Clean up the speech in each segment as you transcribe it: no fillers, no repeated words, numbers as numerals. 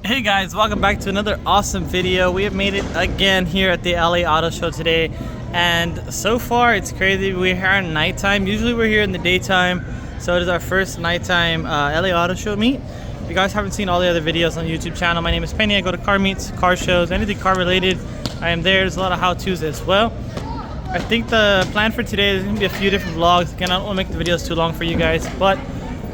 Hey guys, welcome back to another awesome video. We have made it again here at the LA Auto Show today, and so far it's crazy. We're here at nighttime. Usually we're here in the daytime, so it is our first nighttime LA Auto Show meet. If you guys haven't seen all the other videos on the YouTube channel, my name is Penny. I go to car meets, car shows, anything car related. I am there. There's a lot of how-tos as well. I think the plan for today is going to be a few different vlogs. Again, I don't want to make the videos too long for you guys, but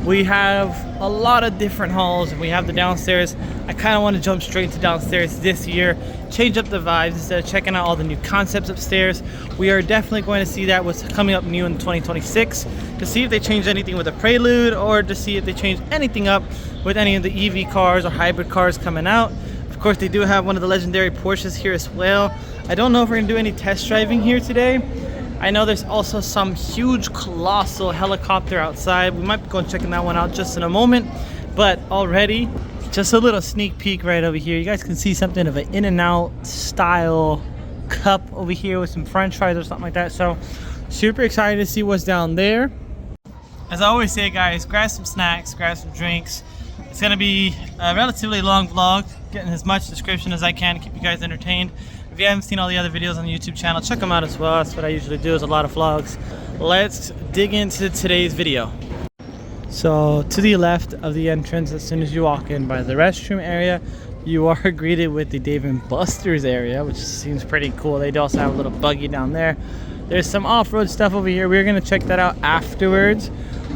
we have a lot of different hauls, and we have the downstairs. I kind of want to jump straight to downstairs this year, change up the vibes instead of checking out all the new concepts upstairs. We are definitely going to see that what's coming up new in 2026, to see if they change anything with the Prelude, or to see if they change anything up with any of the EV cars or hybrid cars coming out. Of course, they do have one of the legendary Porsches here as well. I don't know if we're gonna do any test driving here today. I know there's also some huge colossal helicopter outside. We might go and checking that one out just in a moment, but already just a little sneak peek right over here. You guys can see something of an In-N-Out style cup over here with some french fries or something like that. So super excited to see what's down there. As I always say, guys, grab some snacks, grab some drinks. It's gonna be a relatively long vlog, getting as much description as I can to keep you guys entertained. If you haven't seen all the other videos on the YouTube channel, check them out as well. That's what I usually do, is a lot of vlogs. Let's dig into today's video. So to the left of the entrance, as soon as you walk in by the restroom area, you are greeted with the Dave & Buster's area, which seems pretty cool. They also have a little buggy down there. There's some off-road stuff over here. We're gonna check that out afterwards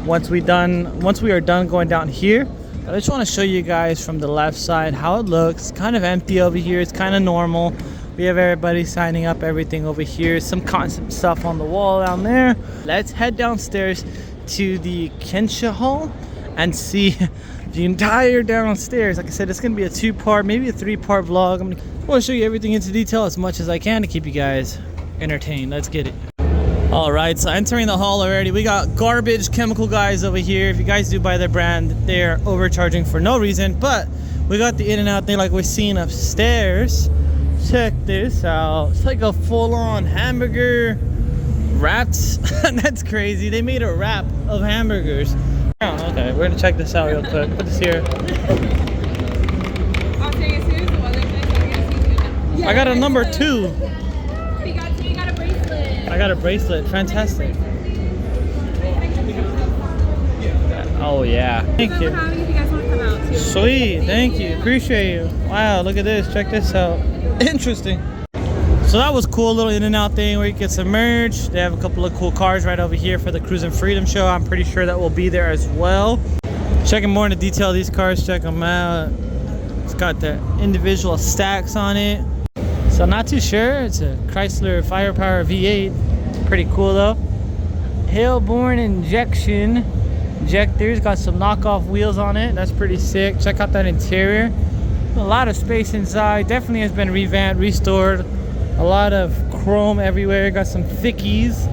once we are done going down here. But I just want to show you guys from the left side how it looks. It's kind of empty over here. It's kind of normal. We have everybody signing up, everything over here. Some concept stuff on the wall down there. Let's head downstairs to the Kensha Hall and see the entire downstairs. Like I said, it's gonna be a two-part, maybe a three-part vlog. I'm gonna show you everything into detail as much as I can to keep you guys entertained. Let's get it. All right, so entering the hall already, we got garbage chemical guys over here. If you guys do buy their brand, they're overcharging for no reason. But we got the In-N-Out thing like we're seeing upstairs. Check this out. It's like a full-on hamburger wraps. That's crazy. They made a wrap of hamburgers. Okay, we're gonna check this out real quick. Put this here. I got a number 2. I got a bracelet. Fantastic. Oh yeah. Thank you. Sweet. Thank you. Appreciate you. Wow, look at this. Check this out. Interesting. So that was cool, little In-N-Out thing where you get some merch. They have a couple of cool cars right over here for the Cruising Freedom show. I'm pretty sure that will be there as well. Checking more into detail these cars, check them out. It's got the individual stacks on it. So not too sure. It's a Chrysler Firepower V8. Pretty cool though. Hellborn injectors. Got some knockoff wheels on it. That's pretty sick. Check out that interior. A lot of space inside. Definitely has been revamped, restored. A lot of chrome everywhere. Got some thickies.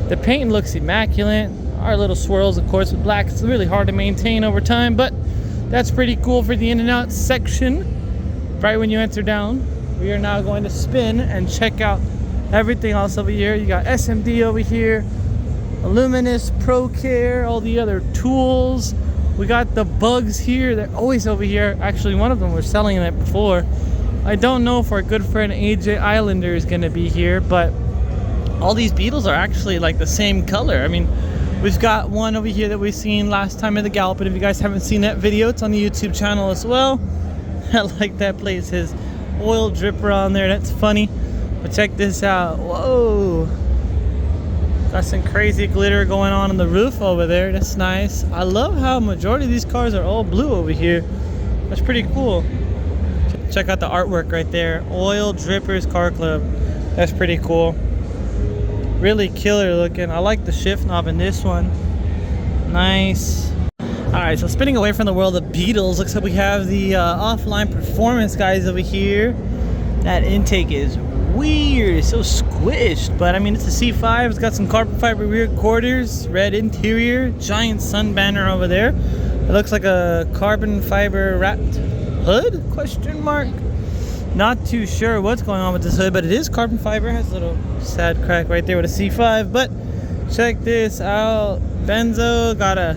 The paint looks immaculate. Our little swirls, of course, with black. It's really hard to maintain over time, but that's pretty cool for the In-N-Out section. Right when you enter down, we are now going to spin and check out everything else over here. You got SMD over here, Illuminous, ProCare, all the other tools. We got the bugs here. They're always over here. Actually, one of them was selling it before. I don't know if our good friend AJ Islander is going to be here, but all these Beetles are actually like the same color. I mean, we've got one over here that we've seen last time at the Gallop, and if you guys haven't seen that video, it's on the YouTube channel as well. I like that place. His oil dripper on there. That's funny. But check this out. Whoa. Got some crazy glitter going on the roof over there. That's nice. I love how majority of these cars are all blue over here. That's pretty cool. Check out the artwork right there. Oil Drippers Car Club. That's pretty cool. Really killer looking. I like the shift knob in this one. Nice. Alright, so spinning away from the world of Beetles, looks like we have the offline performance guys over here. That intake is weird. It's so squished, but I mean, it's a C5. It's got some carbon fiber rear quarters, red interior, giant sun banner over there. It looks like a carbon fiber wrapped hood, question mark. Not too sure what's going on with this hood, but it is carbon fiber. Has a little sad crack right there with a C5. But check this out. Benzo got a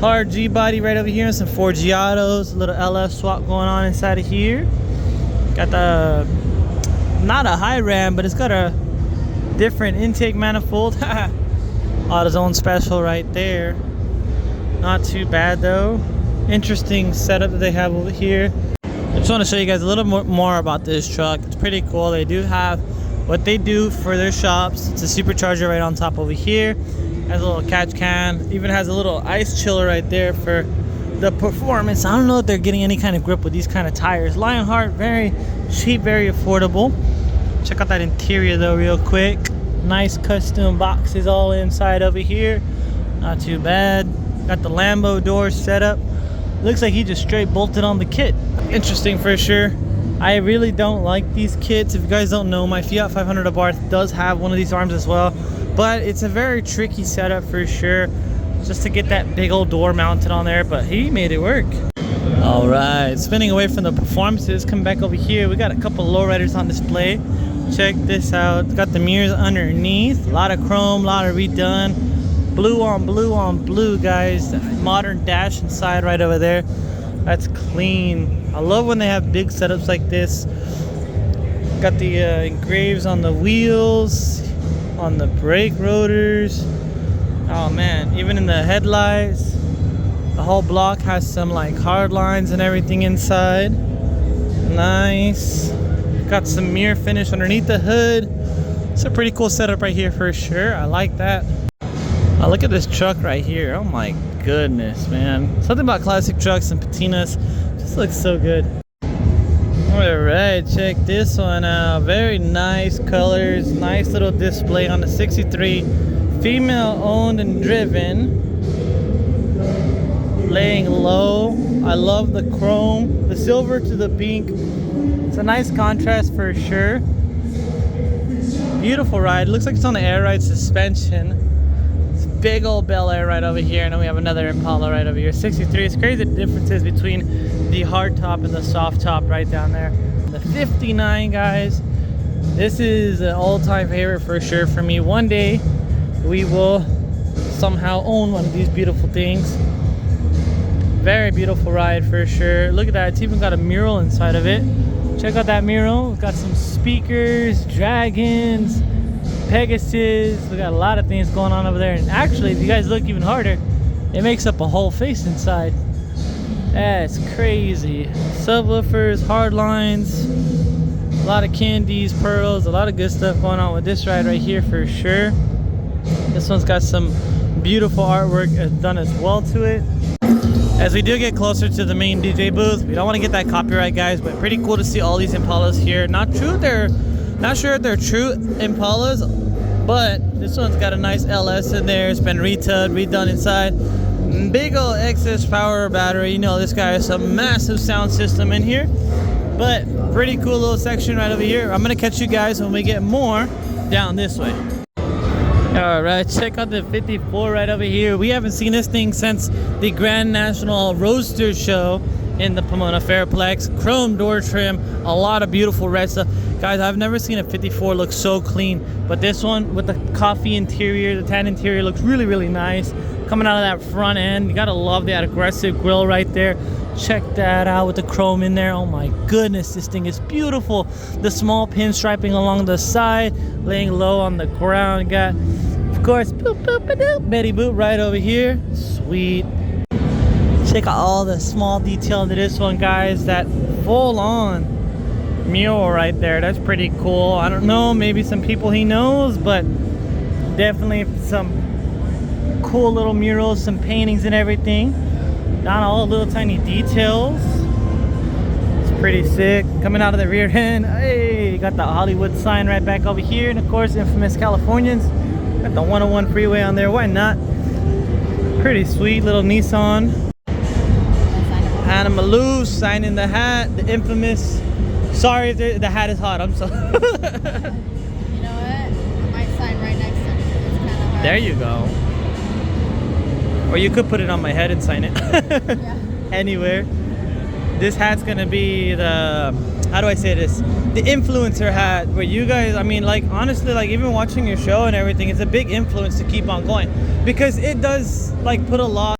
hard G body right over here, and some 4G autos, a little LF swap going on inside of here. Got the, not a high ram, but it's got a different intake manifold. AutoZone special right there. Not too bad though. Interesting setup that they have over here. I just want to show you guys a little more about this truck. It's pretty cool. They do have what they do for their shops. It's a supercharger right on top over here. Has a little catch can. Even has a little ice chiller right there for the performance. I don't know if they're getting any kind of grip with these kind of tires. Lionheart, very cheap, very affordable. Check out that interior though real quick. Nice custom boxes all inside over here. Not too bad. Got the Lambo doors set up. Looks like he just straight bolted on the kit. Interesting for sure. I really don't like these kits. If you guys don't know, my Fiat 500 Abarth does have one of these arms as well, but it's a very tricky setup for sure, just to get that big old door mounted on there, but he made it work. All right, spinning away from the performances, come back over here. We got a couple lowriders on display. Check this out. Got the mirrors underneath, a lot of chrome, a lot of redone. Blue on blue on blue, guys. Modern dash inside right over there. That's clean. I love when they have big setups like this. Got the engraves on the wheels, on the brake rotors. Oh man, even in the headlights. The whole block has some like hard lines and everything inside. Nice. Got some mirror finish underneath the hood. It's a pretty cool setup right here for sure. I like that. Oh, look at this truck right here. Oh my goodness, man. Something about classic trucks and patinas just looks so good. All right, check this one out. Very nice colors. Nice little display on the 63. Female owned and driven. Laying low. I love the chrome. The silver to the pink. It's a nice contrast for sure. Beautiful ride. Looks like it's on the air ride suspension. Big old Bel Air right over here, and then we have another Impala right over here. 63. It's crazy the differences between the hard top and the soft top right down there. The 59, guys. This is an all-time favorite for sure for me. One day we will somehow own one of these beautiful things. Very beautiful ride for sure. Look at that. It's even got a mural inside of it. Check out that mural. It's got some speakers, dragons, Pegasus. We got a lot of things going on over there, and actually if you guys look even harder, it makes up a whole face inside. That's crazy. Subwoofers, hard lines, a lot of candies, pearls, a lot of good stuff going on with this ride right here for sure. This one's got some beautiful artwork done as well to it. As we do get closer to the main DJ booth, we don't want to get that copyright, guys, but pretty cool to see all these Impalas here. Not sure if they're true Impalas, but this one's got a nice LS in there. It's been retubbed, redone inside. Big old excess power battery. You know, this guy has a massive sound system in here, but pretty cool little section right over here. I'm gonna catch you guys when we get more down this way. All right, check out the 54 right over here. We haven't seen this thing since the Grand National Roadster Show in the Pomona Fairplex. Chrome door trim, a lot of beautiful red stuff. Guys, I've never seen a 54 look so clean, but this one with the coffee interior, the tan interior, looks really, really nice. Coming out of that front end, you gotta love that aggressive grille right there. Check that out with the chrome in there. Oh my goodness, this thing is beautiful. The small pinstriping along the side, laying low on the ground. Got, of course, boop, boop, boop, Betty Boop right over here. Sweet. Check out all the small detail into this one, guys. That full-on mural right there. That's pretty cool. I don't know, maybe some people he knows, but definitely some cool little murals, some paintings and everything. Down all the little tiny details. It's pretty sick. Coming out of the rear end. Hey, got the Hollywood sign right back over here, and of course, infamous Californians. Got the 101 freeway on there. Why not? Pretty sweet little Nissan. Hannah Malou signing the hat, the infamous. Sorry if the hat is hot, I'm sorry. You know what? I might sign right next to it. It's kind of hard. There you go. Or you could put it on my head and sign it. Yeah. Anywhere. This hat's gonna be the, how do I say this? The influencer hat, where you guys, I mean, like, honestly, like, even watching your show and everything, it's a big influence to keep on going. Because it does, like, put a lot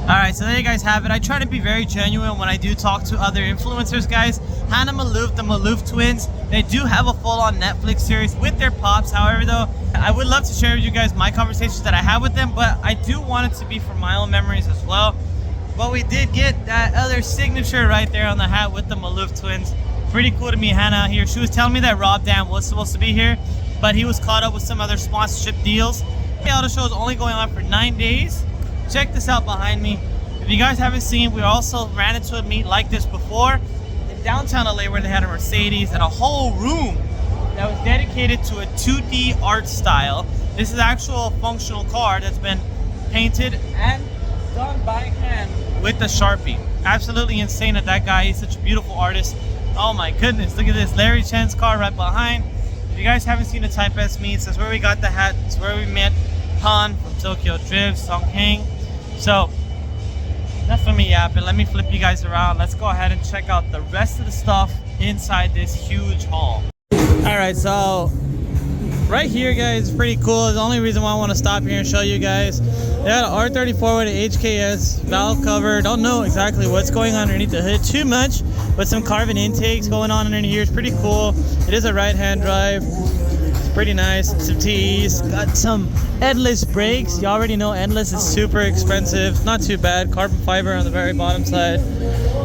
Alright, so there you guys have it. I try to be very genuine when I do talk to other influencers, guys. Hannah Maloof, the Maloof twins, they do have a full-on Netflix series with their pops. However, though, I would love to share with you guys my conversations that I have with them, but I do want it to be from my own memories as well. But we did get that other signature right there on the hat with the Maloof twins. Pretty cool to meet Hannah here. She was telling me that Rob Dam was supposed to be here, but he was caught up with some other sponsorship deals. The auto show is only going on for 9 days. Check this out behind me. If you guys haven't seen, we also ran into a meet like this before in downtown LA where they had a Mercedes and a whole room that was dedicated to a 2D art style. This is an actual functional car that's been painted and done by hand with the Sharpie. Absolutely insane that that guy is such a beautiful artist. Oh my goodness, look at this. Larry Chen's car right behind. If you guys haven't seen the Type S meets, that's where we got the hat. It's where we met Han from Tokyo Drift, Song Heng. So, enough of me yapping. Let me flip you guys around. Let's go ahead and check out the rest of the stuff inside this huge hall. Alright, so right here, guys, is pretty cool. The only reason why I want to stop here and show you guys, they had an R34 with an HKS valve cover. Don't know exactly what's going on underneath the hood too much, but some carbon intakes going on underneath here. It's pretty cool. It is a right-hand drive. It's pretty nice. Some TEs. Got some endless brakes. You already know endless is super expensive. Not too bad. Carbon fiber on the very bottom side.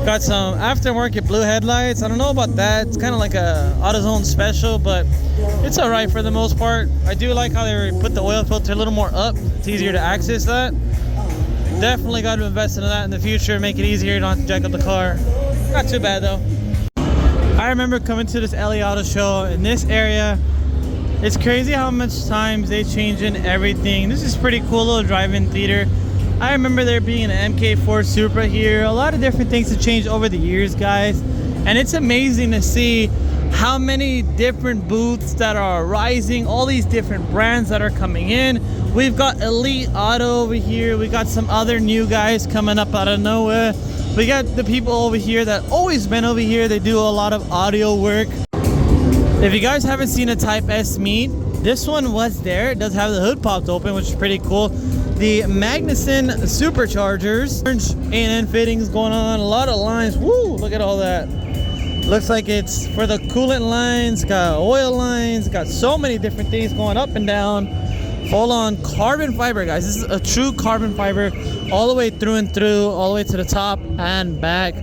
Got some aftermarket blue headlights. I don't know about that. It's kind of like a AutoZone special, but it's all right for the most part. I do like how they put the oil filter a little more up. It's easier to access that. Definitely got to invest into that in the future. Make it easier not to jack up the car. Not too bad though. I remember coming to this LA Auto Show in this area. It's crazy how much times they change in everything. This is pretty cool little drive-in theater. I remember there being an MK4 Supra here. A lot of different things have changed over the years, guys. And it's amazing to see how many different booths that are rising, all these different brands that are coming in. We've got Elite Auto over here. We got some other new guys coming up out of nowhere. We got the people over here that always been over here. They do a lot of audio work. If you guys haven't seen a Type S meet, this one was there. It does have the hood popped open, which is pretty cool. The Magnuson superchargers, A&N fittings going on, a lot of lines. Woo, look at all that. Looks like it's for the coolant lines, got oil lines, got so many different things going up and down. Full on carbon fiber, guys. This is a true carbon fiber all the way through and through, all the way to the top and back.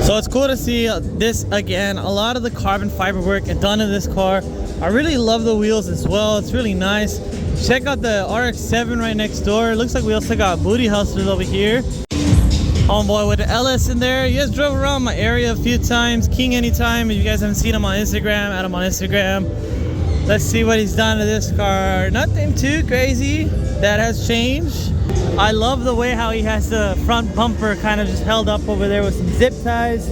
So it's cool to see this again. A lot of the carbon fiber work done in this car. I really love the wheels as well. It's really nice. Check out the RX-7 right next door. It looks like we also got booty hustlers over here. Homeboy with the LS in there. You guys drove around my area a few times. King Anytime. If you guys haven't seen him on Instagram, add him on Instagram. Let's see what he's done to this car. Nothing too crazy that has changed. I love the way how he has the front bumper kind of just held up over there with some zip ties.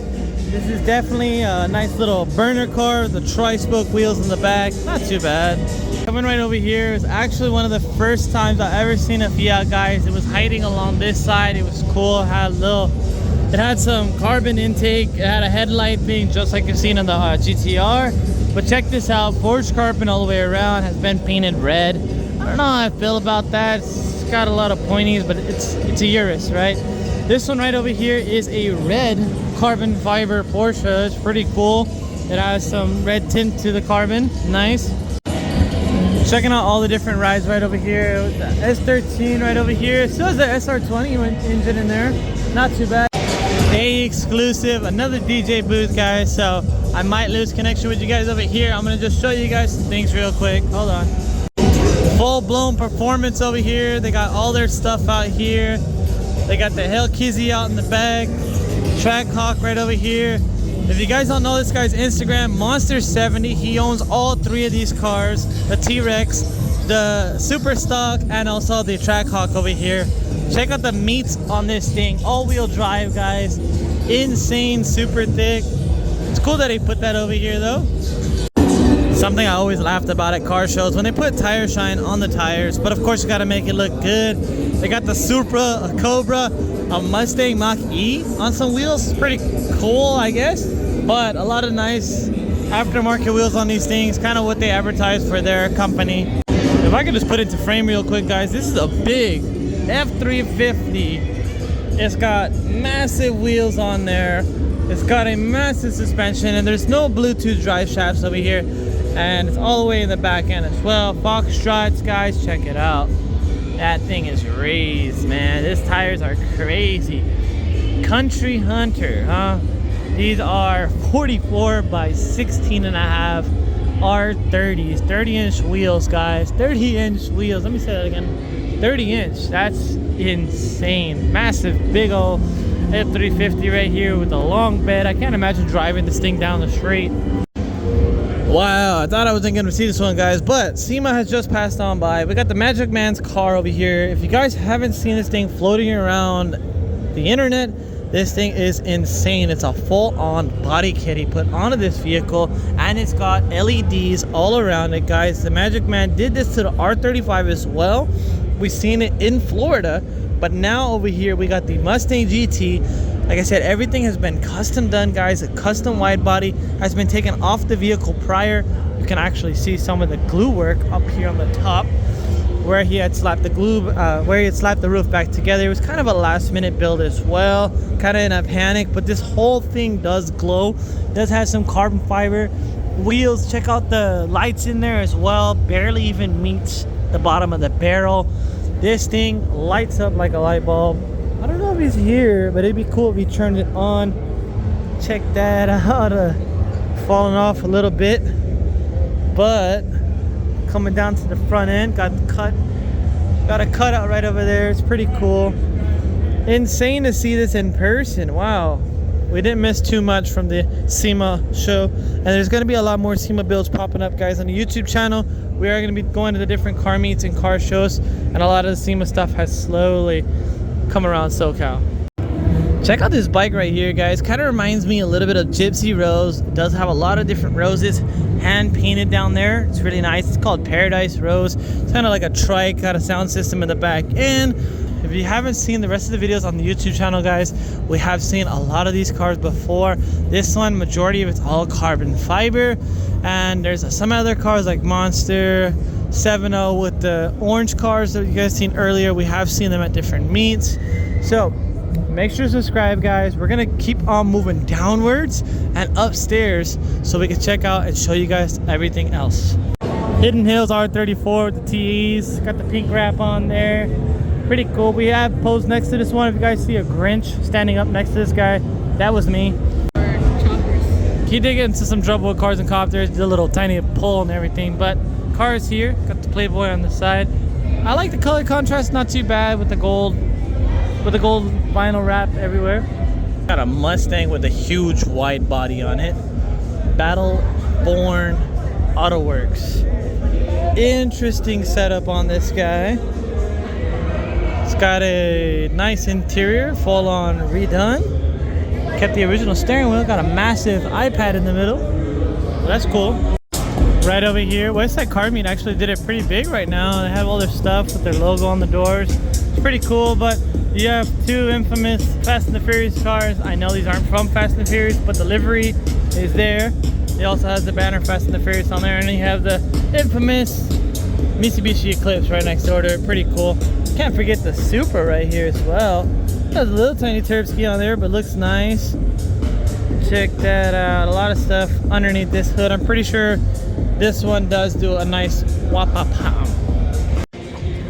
This is definitely a nice little burner car. The tri-spoke wheels in the back. Not too bad. Coming right over here is actually one of the first times I've ever seen a Fiat, guys. It was hiding along this side. It was cool. It had some carbon intake. It had a headlight thing just like you've seen in the GTR. But check this out. Forged carbon all the way around. Has been painted red. I don't know how I feel about that. It's got a lot of pointies, but it's a Urus, right? This one right over here is a red carbon fiber Porsche. It's pretty cool. It has some red tint to the carbon. Nice. Checking out all the different rides right over here. The S13 right over here. Still has the SR20 engine in there. Not too bad. A exclusive, another DJ booth, guys. So I might lose connection with you guys over here. I'm gonna just show you guys some things real quick. Hold on. Full-blown performance over here. They got all their stuff out here. They got the Hellkizzy out in the back. Trackhawk right over here. If you guys don't know this guy's Instagram, Monster70, he owns all three of these cars. The T-Rex, the Super Stock, and also the Trackhawk over here. Check out the meats on this thing. All-wheel drive, guys. Insane, super thick. It's cool that he put that over here, though. Something I always laughed about at car shows, when they put tire shine on the tires, but of course you gotta make it look good. They got the Supra, a Cobra, a Mustang Mach-E on some wheels. Pretty cool, I guess, but a lot of nice aftermarket wheels on these things, kind of what they advertise for their company. If I could just put it to frame real quick, guys, this is a big F350. It's got massive wheels on there. It's got a massive suspension, and there's no Bluetooth drive shafts over here. And it's all the way in the back end as well. Foxtrots, guys, check it out. That thing is raised, man. These tires are crazy. Country Hunter, huh? These are 44 by 16 and a half R30s, 30-inch wheels, guys. 30-inch wheels. Let me say that again. 30-inch. That's insane. Massive, big old F350 right here with a long bed. I can't imagine driving this thing down the street. Wow, I thought I wasn't gonna see this one, guys, but SEMA has just passed on by. We got the Magic Man's car over here. If you guys haven't seen this thing floating around the internet, this thing is insane. It's a full-on body kit he put onto this vehicle, and it's got LEDs all around it, guys. The Magic Man did this to the R35 as well. We've seen it in Florida, but now over here we got the Mustang GT. Like I said, everything has been custom done, guys. A custom wide body has been taken off the vehicle prior. You can actually see some of the glue work up here on the top where he had slapped the glue, where he had slapped the roof back together. It was kind of a last minute build as well, kind of in a panic, but this whole thing does glow. It does have some carbon fiber wheels. Check out the lights in there as well. Barely even meets the bottom of the barrel. This thing lights up like a light bulb. I don't know if he's here, but it'd be cool if he turned it on. Check that out. Falling off a little bit, but coming down to the front end, got a cutout right over there. It's pretty cool. Insane to see this in person. Wow, we didn't miss too much from the SEMA show, and there's going to be a lot more SEMA builds popping up, guys, on the YouTube channel. We are going to be going to the different car meets and car shows, and a lot of the SEMA stuff has slowly come around SoCal. Check out this bike right here, guys. Kind of reminds me a little bit of Gypsy Rose. It does have a lot of different roses hand painted down there. It's really nice. It's called Paradise Rose. It's kind of like a trike, got a sound system in the back end. If you haven't seen the rest of the videos on the YouTube channel, guys, we have seen a lot of these cars before. This one, majority of it's all carbon fiber, and there's some other cars like Monster 7.0 with the orange cars that you guys seen earlier. We have seen them at different meets. So make sure to subscribe, guys. We're gonna keep on moving downwards and upstairs so we can check out and show you guys everything else. Hidden Hills R34 with the TEs. Got the pink wrap on there. Pretty cool. We have posed next to this one. If you guys see a Grinch standing up next to this guy, that was me. He did get into some trouble with cars and copters. Did a little tiny pull and everything, but cars here. Got the Playboy on the side. I like the color contrast, not too bad with the gold vinyl wrap everywhere. Got a Mustang with a huge wide body on it. Battleborn Auto Works. Interesting setup on this guy. It's got a nice interior, full on redone. Kept the original steering wheel. Got a massive iPad in the middle. Well, that's cool. Right over here, Westside Car Meet actually did it pretty big right now. They have all their stuff with their logo on the doors. It's pretty cool, but you have two infamous Fast and the Furious cars. I know these aren't from Fast and the Furious, but the livery is there. It also has the banner Fast and the Furious on there, and then you have the infamous Mitsubishi Eclipse right next door to it. Pretty cool. Can't forget the Supra right here as well. Has a little tiny turb ski on there, but looks nice. Check that out. A lot of stuff underneath this hood. I'm pretty sure this one does do a nice wap-a-pow.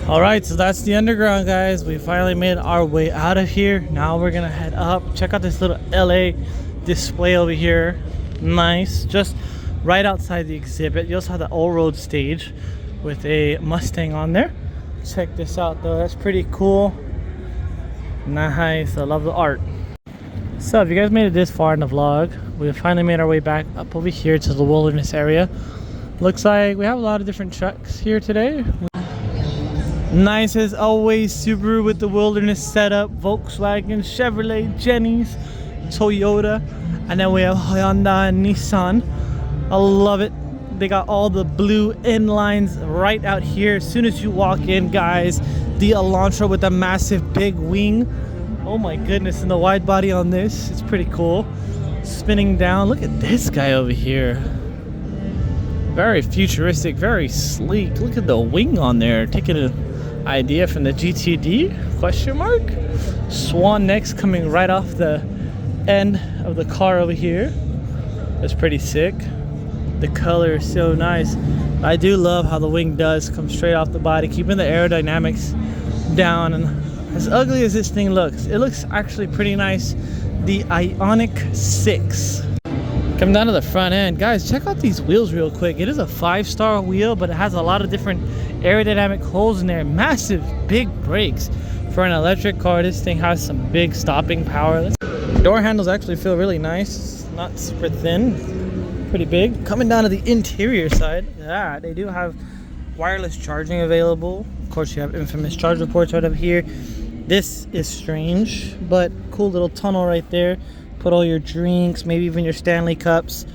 All right, so that's the underground, guys. We finally made our way out of here. Now we're gonna head up. Check out this little LA display over here. Nice, just right outside the exhibit. You also have the all road stage with a Mustang on there. Check this out though, that's pretty cool. Nice, I love the art. So if you guys made it this far in the vlog, we finally made our way back up over here to the wilderness area. Looks like we have a lot of different trucks here today. Nice as always, Subaru with the wilderness setup, Volkswagen, Chevrolet, Jenny's, Toyota, and then we have Hyundai and Nissan. I love it. They got all the blue inlines right out here. As soon as you walk in, guys, the Elantra with a massive big wing. Oh my goodness, and the wide body on this, it's pretty cool. Spinning down, look at this guy over here. Very futuristic, very sleek. Look at the wing on there, taking idea from the GTD, question mark. Swan necks coming right off the end of the car over here. That's pretty sick. The color is so nice. I do love how the wing does come straight off the body, keeping the aerodynamics down. And as ugly as this thing looks, it looks actually pretty nice. The Ionic 6. Coming down to the front end, guys, check out these wheels real quick. It is a 5-star wheel, but it has a lot of different aerodynamic holes in there. Massive big brakes. For an electric car, this thing has some big stopping power. Door handles actually feel really nice. It's not super thin, pretty big. Coming down to the interior side, yeah, they do have wireless charging available. Of course, you have infamous charger ports right over here. This is strange, but cool little tunnel right there. Put all your drinks, maybe even your Stanley cups.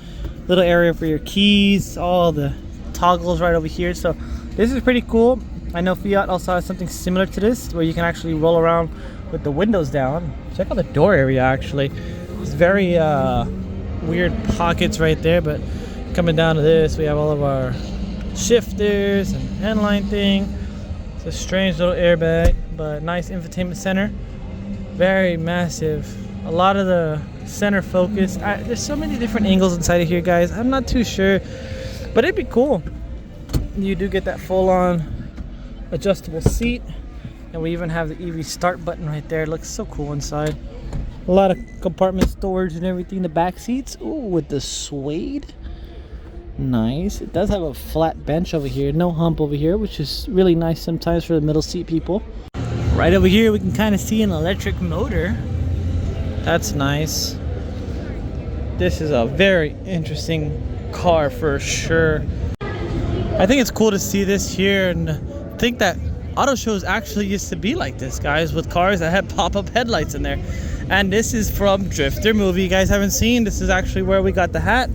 Little area for your keys, all the toggles right over here. So this is pretty cool. I know Fiat also has something similar to this, where you can actually roll around with the windows down. Check out the door area actually. It's very weird pockets right there, but coming down to this, we have all of our shifters and headline thing. It's a strange little airbag, but nice infotainment center. Very massive. A lot of the center focus. There's so many different angles inside of here, guys. I'm not too sure, but it'd be cool. You do get that full-on adjustable seat, and we even have the EV start button right there. It looks so cool inside. A lot of compartment storage and everything. The back seats, ooh, with the suede. Nice. It does have a flat bench over here, no hump over here, which is really nice sometimes for the middle seat people. Right over here we can kind of see an electric motor. That's nice. This is a very interesting car for sure. I think it's cool to see this here, and think that auto shows actually used to be like this, guys, with cars that had pop-up headlights in there. And this is from Drifter movie. You guys haven't seen, this is actually where we got the hat.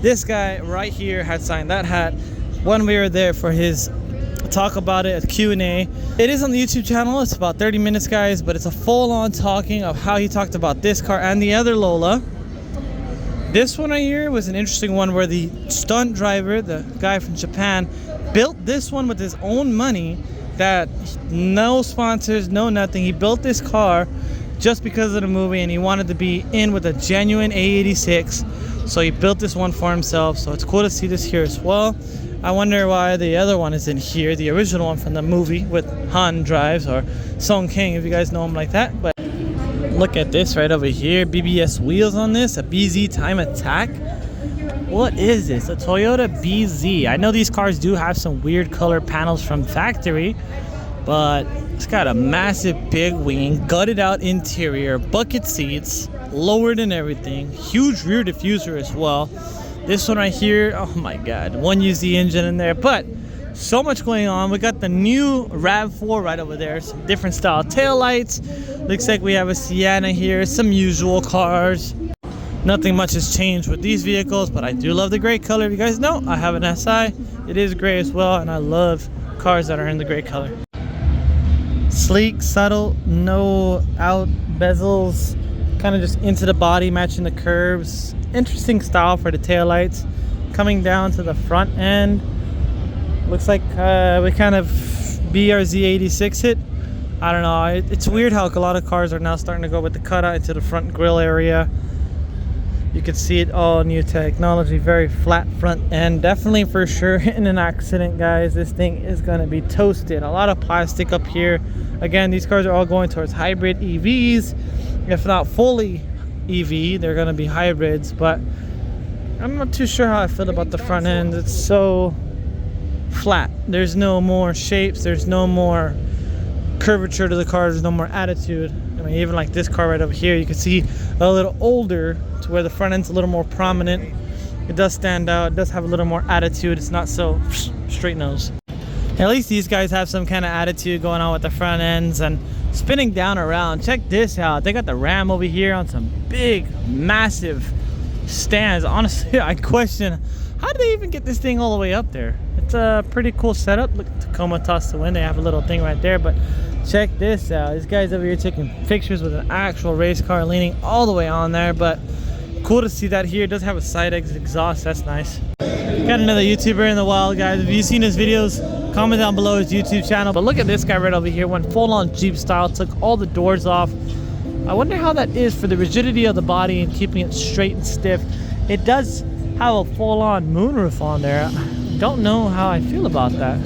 This guy right here had signed that hat when we were there for his talk about it at Q&A. It is on the YouTube channel. It's about 30 minutes, guys, but it's a full-on talking of how he talked about this car and the other Lola. This one right here was an interesting one where the stunt driver, the guy from Japan, built this one with his own money. That no sponsors, no nothing. He built this car just because of the movie, and he wanted to be in with a genuine A86, so he built this one for himself. So it's cool to see this here as well. I wonder why the other one is in here, the original one from the movie with Han drives, or Song King, if you guys know him like that. But look at this right over here, BBS wheels on this, a BZ Time Attack. What is this? A Toyota BZ. I know these cars do have some weird color panels from factory, but it's got a massive big wing, gutted out interior, bucket seats, lowered and everything, huge rear diffuser as well. This one right here, oh my god, one used the engine in there, but so much going on. We got the new RAV4 right over there, some different style taillights. Looks like we have a Sienna here, some usual cars. Nothing much has changed with these vehicles, but I do love the gray color. You guys know I have an SI. It is gray as well, and I love cars that are in the gray color. Sleek, subtle, no out bezels, kind of just into the body, matching the curves. Interesting style for the taillights. Coming down to the front end, looks like we kind of BRZ86 hit. I don't know, it's weird how a lot of cars are now starting to go with the cutout into the front grille area. You can see it, all new technology, very flat front end. Definitely for sure in an accident, guys, this thing is gonna be toasted. A lot of plastic up here. Again, these cars are all going towards hybrid EVs. If not fully EV, they're gonna be hybrids, but I'm not too sure how I feel about the front end. It's so flat. There's no more shapes, there's no more curvature to the car, there's no more attitude. I mean, even like this car right over here, you can see a little older to where the front end's a little more prominent. It does stand out, it does have a little more attitude. It's not so straight nose. At least these guys have some kind of attitude going on with the front ends. And spinning down around, check this out. They got the Ram over here on some big, massive stands. Honestly, I question, how do they even get this thing all the way up there? It's a pretty cool setup. Look, Tacoma tossed the wind. They have a little thing right there, but check this out. This guy's over here taking pictures with an actual race car leaning all the way on there, but cool to see that here. It does have a side exit exhaust. That's nice. Got another YouTuber in the wild, guys. Have you seen his videos? Comment down below his YouTube channel. But look at this guy right over here. Went full-on Jeep style. Took all the doors off. I wonder how that is for the rigidity of the body and keeping it straight and stiff. It does have a full-on moonroof on there. Don't know how I feel about that.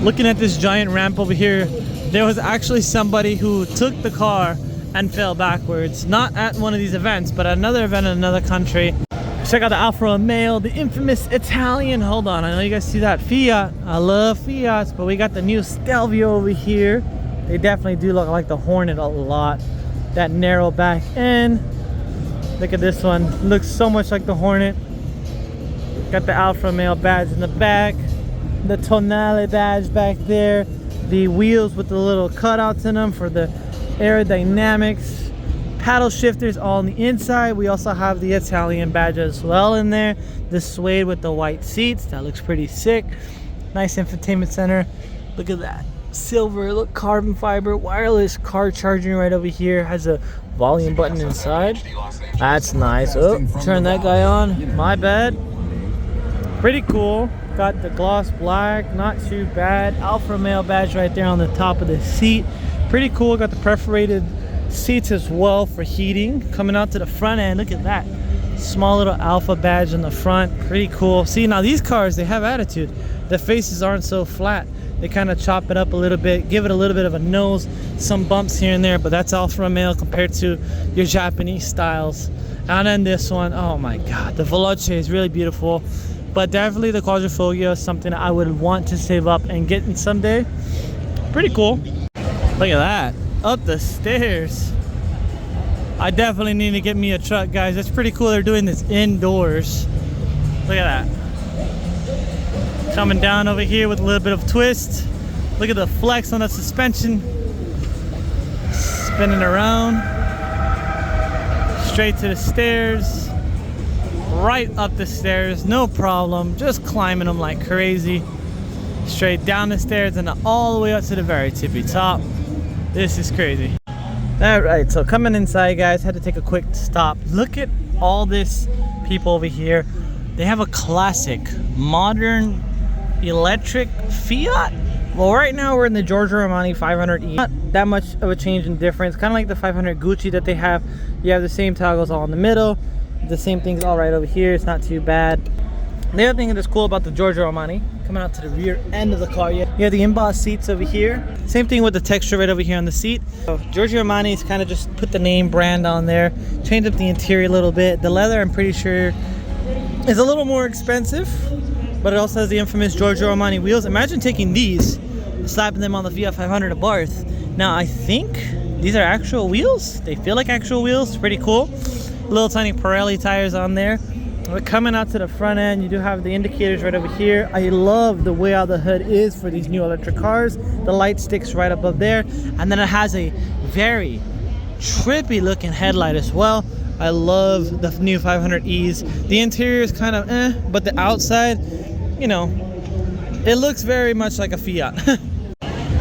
Looking at this giant ramp over here, there was actually somebody who took the car and fell backwards. Not at one of these events, but at another event in another country. Check out the Alfa Romeo, the infamous Italian. Hold on, I know you guys see that Fiat. I love Fiats, but we got the new Stelvio over here. They definitely do look like the Hornet a lot. That narrow back end. Look at this one. Looks so much like the Hornet. Got the Alfa Romeo badge in the back. The Tonale badge back there. The wheels with the little cutouts in them for the aerodynamics. Paddle shifters all on the inside. We also have the Italian badge as well in there. The suede with the white seats. That looks pretty sick. Nice infotainment center. Look at that. Silver, look, carbon fiber, wireless car charging right over here. Has a volume button inside. That's nice. Oh, turn that guy on. My bad. Pretty cool. Got the gloss black. Not too bad. Alfa Romeo badge right there on the top of the seat. Pretty cool. Got the perforated seats as well for heating. Coming out to the front end, look at that small little Alpha badge in the front. Pretty cool. See, now these cars, they have attitude. The faces aren't so flat. They kind of chop it up a little bit, give it a little bit of a nose, some bumps here and there, but that's Alfa Romeo compared to your Japanese styles. And then this one, oh my god, the Veloce is really beautiful, but definitely the Quadrifoglio is something I would want to save up and get in someday. Pretty cool. Look at that. Up the stairs. I definitely need to get me a truck, guys. That's pretty cool. They're doing this indoors. Look at that. Coming down over here with a little bit of twist. Look at the flex on the suspension. Spinning around. Straight to the stairs. Right up the stairs. No problem. Just climbing them like crazy. Straight down the stairs and all the way up to the very tippy top. This is crazy. All right, so coming inside, guys, had to take a quick stop. Look at all this people over here. They have a classic modern electric Fiat. Well, right now we're in the Giorgio Armani 500e. Not that much of a change in difference. Kind of like the 500 Gucci that they have. You have the same toggles all in the middle. The same things all right over here. It's not too bad. The other thing that's cool about the Giorgio Armani, coming out to the rear end of the car, you have the embossed seats over here. Same thing with the texture right over here on the seat. So Giorgio Armani's kind of just put the name brand on there, changed up the interior a little bit. The leather, I'm pretty sure, is a little more expensive, but it also has the infamous Giorgio Armani wheels. Imagine taking these, slapping them on the Fiat 500 Abarth. Now I think these are actual wheels. They feel like actual wheels. It's pretty cool. Little tiny Pirelli tires on there. We're coming out to the front end. You do have the indicators right over here. I love the way how the hood is for these new electric cars. The light sticks right above there, and then it has a very trippy looking headlight as well. I love the new 500Es. The interior is kind of but the outside, you know, it looks very much like a Fiat.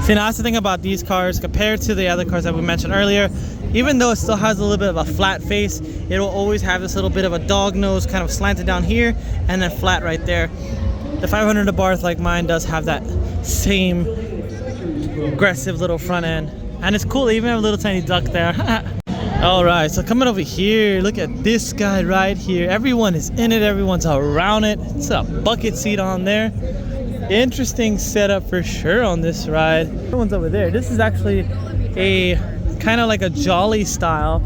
See, now that's the thing about these cars compared to the other cars that we mentioned earlier. Even though it still has a little bit of a flat face, it will always have this little bit of a dog nose kind of slanted down here and then flat right there. The 500 Abarth, like mine, does have that same aggressive little front end. And it's cool, they even have a little tiny duck there. Alright, so coming over here, look at this guy right here. Everyone is in it, everyone's around it. It's a bucket seat on there. Interesting setup for sure on this ride. Everyone's over there. This is actually a kind of like a jolly style,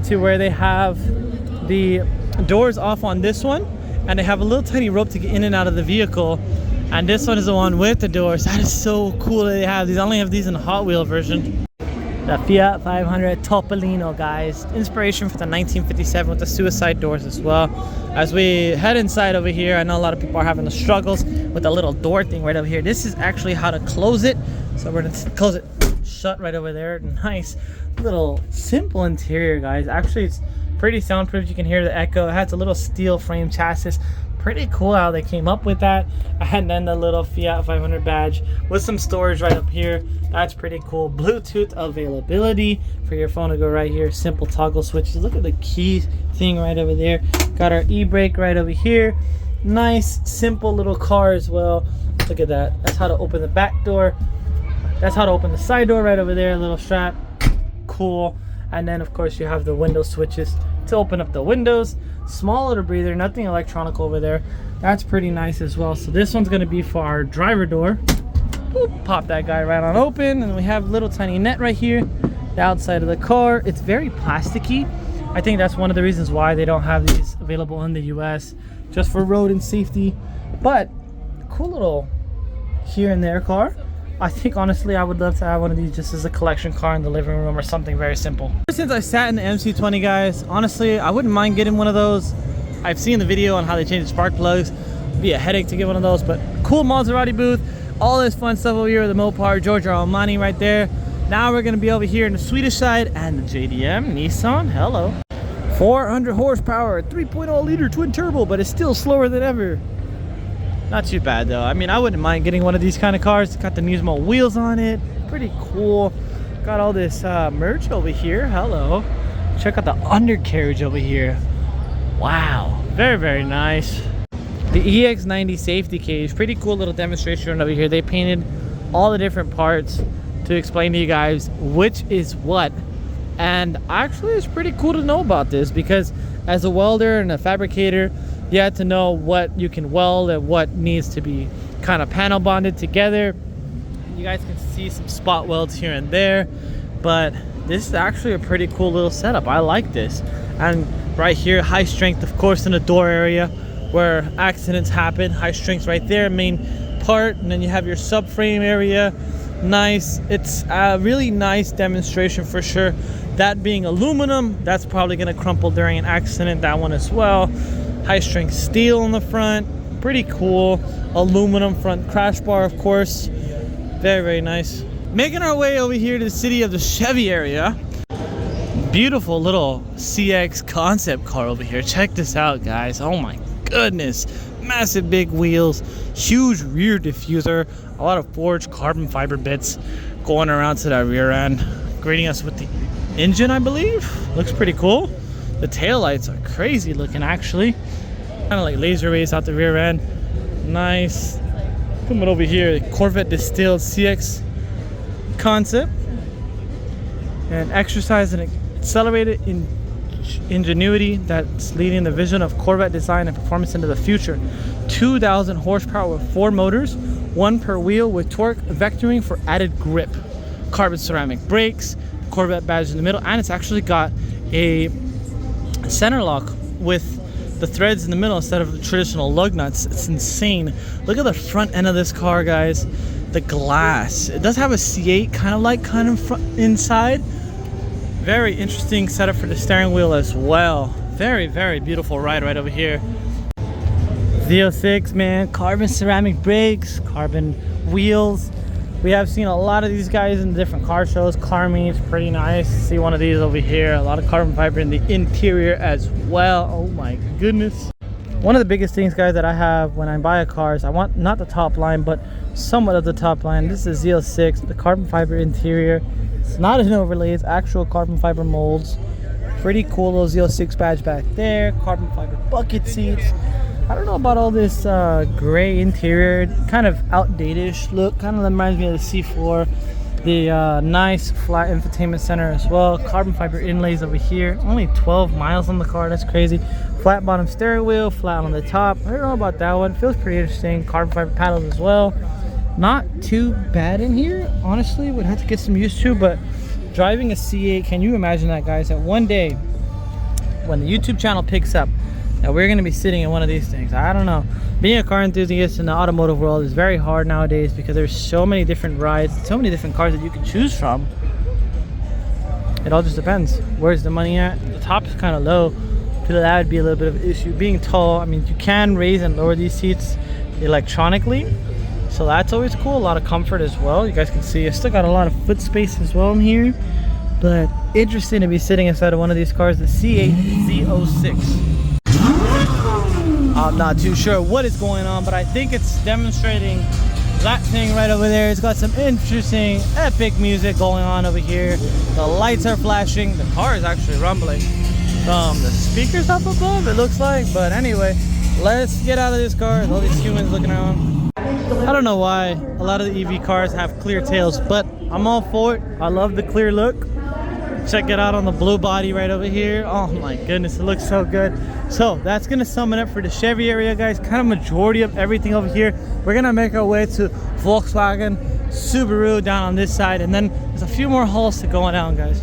to where they have the doors off on this one, and they have a little tiny rope to get in and out of the vehicle. And this one is the one with the doors. That is so cool that they have these. I only have these in the Hot Wheel version. The Fiat 500 Topilino, guys. Inspiration for the 1957 with the suicide doors as well. As we head inside over here, I know a lot of people are having the struggles with the little door thing right over here. This is actually how to close it. So we're gonna close it shut right over there. Nice little simple interior, guys. Actually, it's pretty soundproof. You can hear the echo. It has a little steel frame chassis. Pretty cool how they came up with that. And then the little Fiat 500 badge with some storage right up here. That's pretty cool. Bluetooth availability for your phone to go right here. Simple toggle switches. Look at the key thing right over there. Got our e-brake right over here. Nice simple little car as well. Look at that. That's how to open the back door. That's how to open the side door right over there. A little strap. Cool. And then of course you have the window switches to open up the windows. Small little breather, nothing electronic over there. That's pretty nice as well. So this one's gonna be for our driver door. Boop, pop that guy right on open, and we have little tiny net right here. The outside of the car, it's very plasticky. I think that's one of the reasons why they don't have these available in the US, just for road and safety. But cool little here and there car. I think honestly I would love to have one of these just as a collection car in the living room or something very simple. Since I sat in the MC20, guys, honestly I wouldn't mind getting one of those. I've seen the video on how they change the spark plugs. It'd be a headache to get one of those, but cool Maserati booth. All this fun stuff over here with the Mopar, Giorgio Armani right there. Now we're gonna be over here in the Swedish side and the JDM Nissan. Hello. 400 horsepower, 3.0 liter twin turbo, but it's still slower than ever. Not too bad though. I mean, I wouldn't mind getting one of these kind of cars. It's got the Nismo wheels on it. Pretty cool. Got all this merch over here. Hello. Check out the undercarriage over here. Wow. Very, very nice. The EX90 safety cage. Pretty cool little demonstration over here. They painted all the different parts to explain to you guys which is what. And actually it's pretty cool to know about this, because as a welder and a fabricator, you have to know what you can weld and what needs to be kind of panel bonded together. You guys can see some spot welds here and there, but this is actually a pretty cool little setup. I like this. And right here, high strength, of course, in the door area where accidents happen. High strength right there, main part. And then you have your subframe area. Nice. It's a really nice demonstration for sure. That being aluminum, that's probably going to crumple during an accident. That one as well. High strength steel in the front, pretty cool. Aluminum front crash bar, of course. Very, very nice. Making our way over here to the city of the Chevy area. Beautiful little CX concept car over here. Check this out, guys. Oh my goodness. Massive big wheels, huge rear diffuser, a lot of forged carbon fiber bits going around to that rear end, greeting us with the engine, I believe. Looks pretty cool. The taillights are crazy looking, actually. Kind of like laser rays out the rear end. Nice. Coming over here, the Corvette distilled CX concept. And exercise and accelerated ingenuity that's leading the vision of Corvette design and performance into the future. 2,000 horsepower with 4 motors, 1 per wheel with torque vectoring for added grip. Carbon ceramic brakes, Corvette badge in the middle, and it's actually got a center lock with the threads in the middle instead of the traditional lug nuts. It's insane. Look at the front end of this car, guys. The glass. It does have a C8 kind of inside. Very interesting setup for the steering wheel as well. Very, very beautiful ride right over here. Z06, man. Carbon ceramic brakes, carbon wheels. We have seen a lot of these guys in different car shows. Car meets, pretty nice. See one of these over here. A lot of carbon fiber in the interior as well. Oh my goodness. One of the biggest things, guys, that I have when I buy a car is I want not the top line, but somewhat of the top line. This is Z06, the carbon fiber interior. It's not an overlay, it's actual carbon fiber molds. Pretty cool little Z06 badge back there. Carbon fiber bucket seats. I don't know about all this gray interior, kind of outdated-ish look. Kind of reminds me of the C4. The nice flat infotainment center as well. Carbon fiber inlays over here. Only 12 miles on the car, that's crazy. Flat bottom steering wheel, flat on the top. I don't know about that one. Feels pretty interesting. Carbon fiber paddles as well. Not too bad in here, honestly. Would have to get some used to, but driving a C8, can you imagine that, guys? That one day, when the YouTube channel picks up, that we're going to be sitting in one of these things. I don't know. Being a car enthusiast in the automotive world is very hard nowadays because there's so many different rides, so many different cars that you can choose from. It all just depends. Where's the money at? The top is kind of low. I feel that would be a little bit of an issue. Being tall, I mean, you can raise and lower these seats electronically. So that's always cool. A lot of comfort as well. You guys can see I still got a lot of foot space as well in here. But interesting to be sitting inside of one of these cars, the C8 Z06. I'm not too sure what is going on, but I think it's demonstrating that thing right over there. It's got some interesting epic music going on over here. The lights are flashing. The car is actually rumbling from the speakers up above, it looks like. But anyway, Let's get out of this car. All these humans looking around. I don't know why a lot of the EV cars have clear tails, but I'm all for it. I love the clear look. Check it out on the blue body right over here. Oh my goodness, it looks so good. So that's gonna sum it up for the Chevy area, guys. Kind of majority of everything over here. We're gonna make our way to Volkswagen, Subaru down on this side, and then there's a few more halls to go down, guys.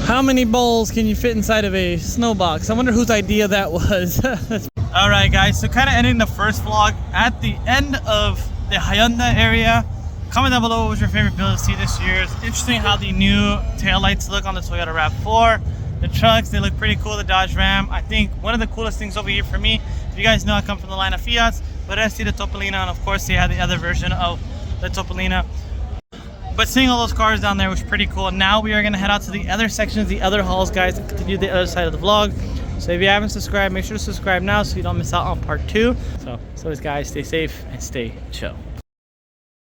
How many bowls can you fit inside of a snow box? I wonder whose idea that was. All right, guys, so kind of ending the first vlog at the end of the Hyundai area. Comment down below what was your favorite build to see this year. It's interesting how the new taillights look on the Toyota RAV4. The trucks, they look pretty cool. The Dodge Ram. I think one of the coolest things over here for me, if you guys know I come from the line of Fiats, but I see the Topilino, and of course they had the other version of the Topilino. But seeing all those cars down there was pretty cool. Now we are going to head out to the other sections, the other halls, guys, and continue the other side of the vlog. So if you haven't subscribed, make sure to subscribe now so you don't miss out on part 2. So as always, guys, stay safe and stay chill.